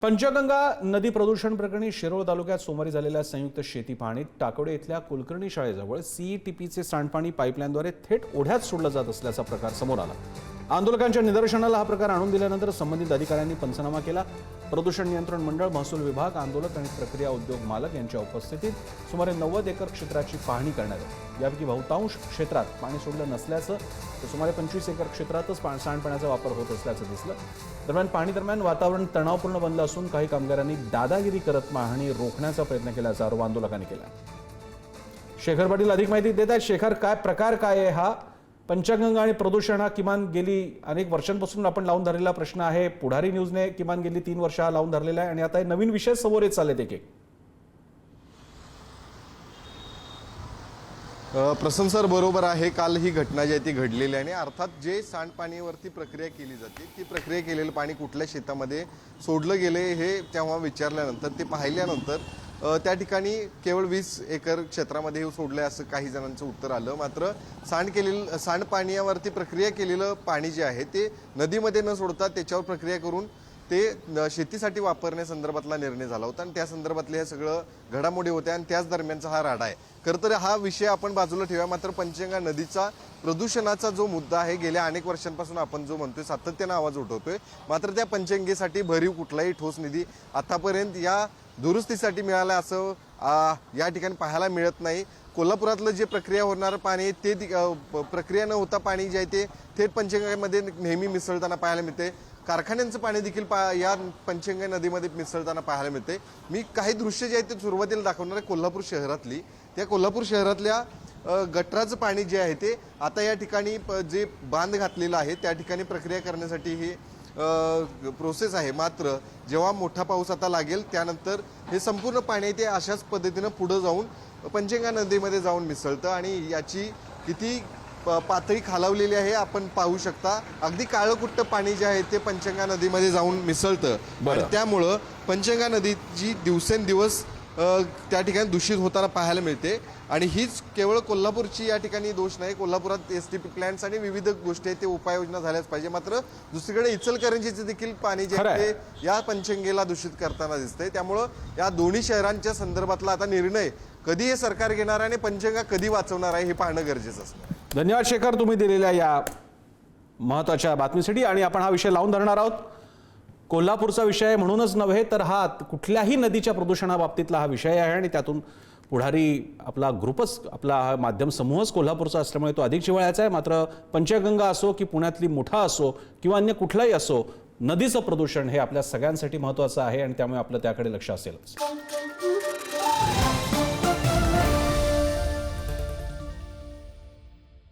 पंचगंगा नदी प्रदूषण प्रकरणी शिरोळ तालुक्यात सोमवारी झालेल्या संयुक्त शेती पाहणीत टाकवडे इथल्या कुलकर्णी शाळेजवळ सीईटीपीचे सांडपाणी पाईपलाईनद्वारे थेट ओढ्यात सोडलं जात असल्याचा प्रकार समोर आला। आंदोलकांच्या निदर्शनाला हा प्रकार आणून दिल्यानंतर संबंधित अधिकाऱ्यांनी पंचनामा केला। प्रदूषण नियंत्रण मंडळ, महसूल विभाग, आंदोलक आणि प्रक्रिया उद्योग मालक यांच्या उपस्थितीत सुमारे 90 एकर क्षेत्राची पाहणी करण्यात आली। यापैकी बहुतांश क्षेत्रात पाणी सोडलं नसल्याचं तर सुमारे 25 एकर क्षेत्रातच सांडपाण्याचा वापर होत असल्याचं दिसलं। दरम्यान पाहणी दरम्यान वातावरण तणावपूर्ण बनलं असून काही कामगारांनी दादागिरी करत पाहणी रोखण्याचा प्रयत्न केल्याचा आरोप आंदोलकांनी केला। शेखर पाटील अधिक माहिती देत आहेत। शेखर, काय प्रकार काय आहे हा? पंचगंगा आणि प्रदूषण हा किमान गेली अनेक वर्षांपासून आपण लावून धरलेला प्रश्न आहे। पुढारी न्यूजने किमान गेली 3 वर्ष हा लावून धरलेला आहे आणि आता नवीन विषय समोर येत चाललेत एक एक। प्रसन्न सर बरोबर आहे। काल ही घटना जी आहे ती घडलेली आहे आणि अर्थात जे सांडपाणीवरती प्रक्रिया केली जाते ती प्रक्रिया केलेलं पाणी कुठल्या शेतामध्ये सोडलं गेले हे तेव्हा विचारल्यानंतर ते पाहिल्यानंतर त्या ठिकाणी केवळ 20 एकर क्षेत्रामध्ये हे सोडलंय असं काही जणांचं उत्तर आलं। मात्र सांडपाण्यावरती प्रक्रिया केलेलं पाणी जे आहे ते नदीमध्ये न सोडता त्याच्यावर प्रक्रिया करून ते शेतीसाठी वापरण्यासंदर्भातला निर्णय झाला होता आणि त्या संदर्भातले हे सगळं घडामोडी होत्या आणि त्याच दरम्यानचा हा राडा आहे। खरं तर हा विषय आपण बाजूला ठेवूया, मात्र पंचगंगा नदीचा प्रदूषणाचा जो मुद्दा आहे गेल्या अनेक वर्षांपासून आपण जो म्हणतोय सातत्यानं आवाज उठवतोय, मात्र त्या पंचगंगेसाठी भरीव कुठलाही ठोस निधी आतापर्यंत या दुरुस्तीसाठी मिळाला असं या ठिकाणी पाहायला मिळत नाही। कोल्हापुरातलं जे प्रक्रिया होणारं पाणी ते प्रक्रिया न होता पाणी जे आहे ते थेट पंचगंगेमध्ये नेहमी मिसळताना पाहायला मिळते। कारखान्यांचं पाणी देखील या पंचगंगा नदीमध्ये मिसळताना पाहायला मिळते। मी काही दृश्य जे आहेत ते सुरुवातीला दाखवणार आहे कोल्हापूर शहरातली। त्या कोल्हापूर शहरातल्या गटराचं पाणी जे आहे ते आता या ठिकाणी जे बांध घातलेलं आहे त्या ठिकाणी प्रक्रिया करण्यासाठी ही प्रोसेस आहे। मात्र जेव्हा मोठा पाऊस आता लागेल त्यानंतर हे संपूर्ण पाणी ते अशाच पद्धतीनं पुढे जाऊन पंचगंगा नदीमध्ये जाऊन मिसळतं आणि याची किती पातळी खालावलेली आहे आपण पाहू शकता। अगदी काळकुट्ट पाणी जे आहे ते पंचगंगा नदीमध्ये जाऊन मिसळतं। त्यामुळं पंचगंगा नदी जी दिवसेंदिवस त्या ठिकाणी दूषित होताना पाहायला मिळते आणि हीच केवळ कोल्हापूरची या ठिकाणी दोष नाही। कोल्हापुरात एसटीपी प्लॅन्ट्स आणि विविध गोष्टी आहेत ते उपाययोजना झाल्याच पाहिजे। मात्र दुसरीकडे इचलकरंजीचे देखील पाणी जे आहे ते या पंचगंगेला दूषित करताना दिसतंय। त्यामुळं या दोन्ही शहरांच्या संदर्भातला आता निर्णय कधी हे सरकार घेणार आणि पंचगंगा कधी वाचवणार आहे हे पाहणं गरजेचं असणार। धन्यवाद शेखर, तुम्ही दिलेल्या या महत्त्वाच्या बातमीसाठी। आणि आपण हा विषय लावून धरणार आहोत। कोल्हापूरचा विषय म्हणूनच नव्हे तर हा कुठल्याही नदीच्या प्रदूषणाबाबतीतला हा विषय आहे आणि त्यातून पुढारी आपला ग्रुपच, आपला माध्यम समूहच कोल्हापूरचा असल्यामुळे तो अधिक जिव्हाळ्याचा आहे। मात्र पंचगंगा असो की पुण्यातली मुठा असो किंवा अन्य कुठलाही असो, नदीचं प्रदूषण हे आपल्या सगळ्यांसाठी महत्त्वाचं आहे आणि त्यामुळे आपलं त्याकडे लक्ष असेलच।